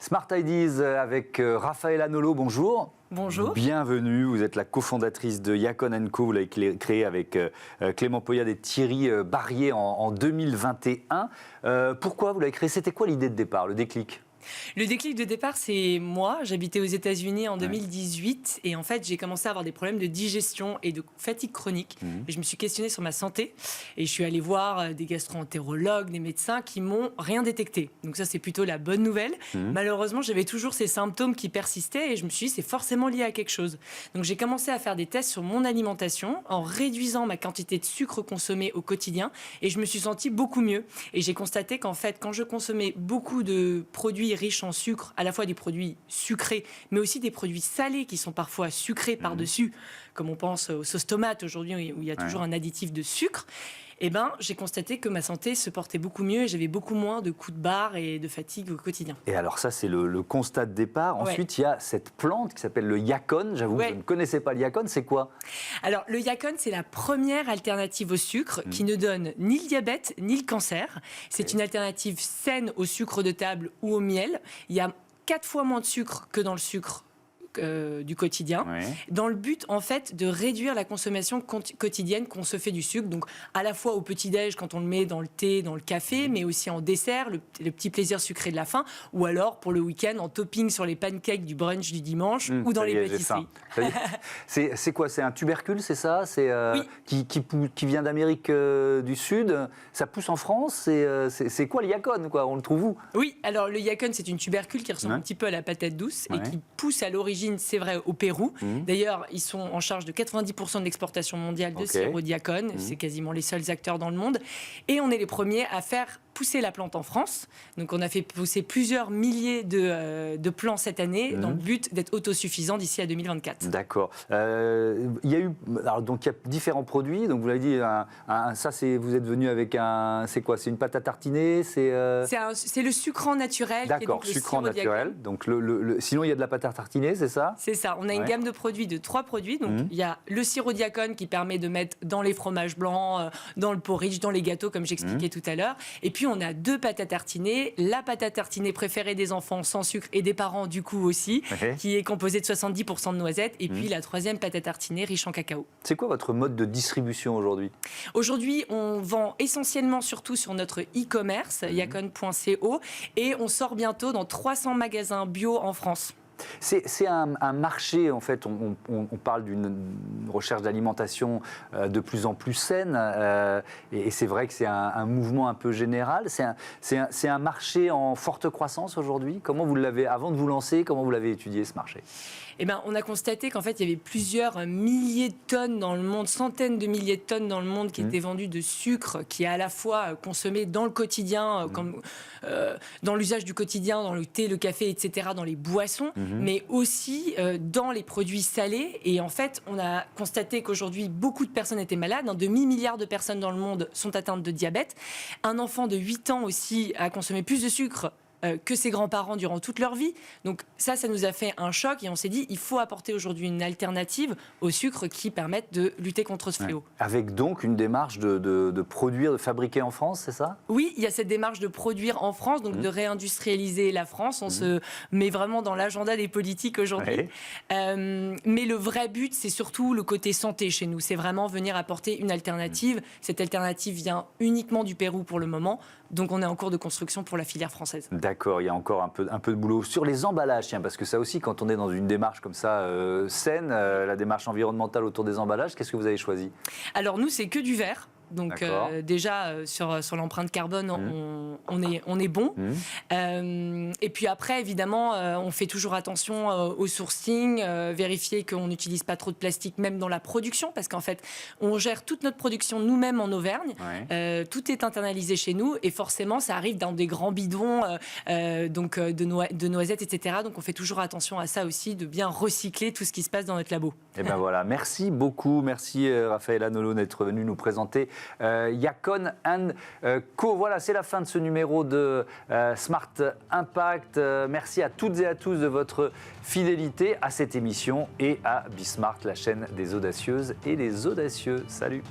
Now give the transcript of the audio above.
Smart Ideas avec Raphaëla Nolo, bonjour. Bonjour. Bienvenue, vous êtes la cofondatrice de Yacon & Co. Vous l'avez créé avec Clément Poyade et Thierry Barrier en 2021. Pourquoi vous l'avez créé? C'était quoi l'idée de départ, le déclic? Le déclic de départ, c'est moi. J'habitais aux États-Unis en 2018 et en fait, j'ai commencé à avoir des problèmes de digestion et de fatigue chronique. Et je me suis questionnée sur ma santé et je suis allée voir des gastro-entérologues, des médecins qui m'ont rien détecté. Donc ça, c'est plutôt la bonne nouvelle. Malheureusement, j'avais toujours ces symptômes qui persistaient et je me suis dit, c'est forcément lié à quelque chose. Donc j'ai commencé à faire des tests sur mon alimentation en réduisant ma quantité de sucre consommée au quotidien et je me suis sentie beaucoup mieux. Et j'ai constaté qu'en fait, quand je consommais beaucoup de produits riches en sucre, à la fois des produits sucrés, mais aussi des produits salés qui sont parfois sucrés par-dessus, comme on pense aux sauces tomates aujourd'hui, où il y a toujours un additif de sucre. Eh ben, j'ai constaté que ma santé se portait beaucoup mieux et j'avais beaucoup moins de coups de barre et de fatigue au quotidien. Et alors ça, c'est le constat de départ. Ensuite, il y a cette plante qui s'appelle le Yacon. J'avoue que je ne connaissais pas le Yacon. C'est quoi? Alors, le Yacon, c'est la première alternative au sucre qui ne donne ni le diabète ni le cancer. C'est une alternative saine au sucre de table ou au miel. Il y a 4 fois moins de sucre que dans le sucre du quotidien, dans le but en fait de réduire la consommation quotidienne qu'on se fait du sucre, donc à la fois au petit-déj quand on le met dans le thé, dans le café, mais aussi en dessert, le petit plaisir sucré de la fin, ou alors pour le week-end en topping sur les pancakes du brunch du dimanche ou dans les pâtisseries. C'est quoi? C'est un tubercule, c'est ça? C'est qui vient d'Amérique du Sud. Ça pousse en France. C'est quoi le Yacon, quoi? On le trouve où? Oui, alors le Yacon, c'est une tubercule qui ressemble un petit peu à la patate douce et qui pousse à l'origine, c'est vrai, au Pérou. D'ailleurs, ils sont en charge de 90% de l'exportation mondiale de sirop Yacon. C'est quasiment les seuls acteurs dans le monde. Et on est les premiers à faire pousser la plante en France. Donc, on a fait pousser plusieurs milliers de plants cette année dans le but d'être autosuffisant d'ici à 2024. D'accord. Il y a différents produits. Donc, vous l'avez dit, vous êtes venu avec c'est quoi? C'est une pâte à tartiner? C'est le sucrant naturel. D'accord, sucrant naturel. Donc, sinon, il y a de la pâte à tartiner, c'est ça? C'est ça. On a une gamme de produits, de 3 produits. Donc, il y a le sirop Yacon qui permet de mettre dans les fromages blancs, dans le porridge, dans les gâteaux, comme j'expliquais tout à l'heure. Et puis, on a 2 pâtes à tartiner. La pâte à tartiner préférée des enfants sans sucre et des parents, du coup, aussi, qui est composée de 70% de noisettes. Et puis, la 3e pâte à tartiner riche en cacao. C'est quoi votre mode de distribution aujourd'hui? Aujourd'hui, on vend essentiellement surtout sur notre e-commerce, yacon.co, et on sort bientôt dans 300 magasins bio en France. C'est un marché, en fait, on parle d'une recherche d'alimentation de plus en plus saine, et c'est vrai que c'est un mouvement un peu général. C'est un marché en forte croissance aujourd'hui. Comment vous l'avez, avant de vous lancer, comment vous l'avez étudié ce marché? Eh ben, on a constaté qu'en fait, il y avait plusieurs milliers de tonnes dans le monde, centaines de milliers de tonnes dans le monde qui étaient vendues de sucre, qui est à la fois consommé dans le quotidien, comme dans l'usage du quotidien, dans le thé, le café, etc., dans les boissons, mais aussi dans les produits salés. Et en fait, on a constaté qu'aujourd'hui, beaucoup de personnes étaient malades. Un demi-milliard de personnes dans le monde sont atteintes de diabète. Un enfant de 8 ans aussi a consommé plus de sucre que ses grands-parents durant toute leur vie. Donc ça nous a fait un choc et on s'est dit, il faut apporter aujourd'hui une alternative au sucre qui permette de lutter contre ce fléau. Avec donc une démarche de produire, de fabriquer en France, c'est ça? Oui, il y a cette démarche de produire en France, donc de réindustrialiser la France. On se met vraiment dans l'agenda des politiques aujourd'hui. Mais le vrai but, c'est surtout le côté santé chez nous. C'est vraiment venir apporter une alternative. Cette alternative vient uniquement du Pérou pour le moment. Donc on est en cours de construction pour la filière française. D'accord, il y a encore un peu de boulot. Sur les emballages, tiens, parce que ça aussi, quand on est dans une démarche comme ça saine, la démarche environnementale autour des emballages, qu'est-ce que vous avez choisi? Alors nous, c'est que du verre. Donc déjà, sur l'empreinte carbone, on est bon. Et puis après, évidemment, on fait toujours attention au sourcing, vérifier qu'on n'utilise pas trop de plastique, même dans la production, parce qu'en fait, on gère toute notre production nous-mêmes en Auvergne. Tout est internalisé chez nous, et forcément, ça arrive dans des grands bidons de noisettes, etc. Donc on fait toujours attention à ça aussi, de bien recycler tout ce qui se passe dans notre labo. Et ben voilà, merci beaucoup. Merci Raphaëla Nolo d'être venue nous présenter Yacon & Co. Voilà, c'est la fin de ce numéro de Smart Impact. Merci à toutes et à tous de votre fidélité à cette émission et à Bismart, la chaîne des audacieuses et des audacieux. Salut!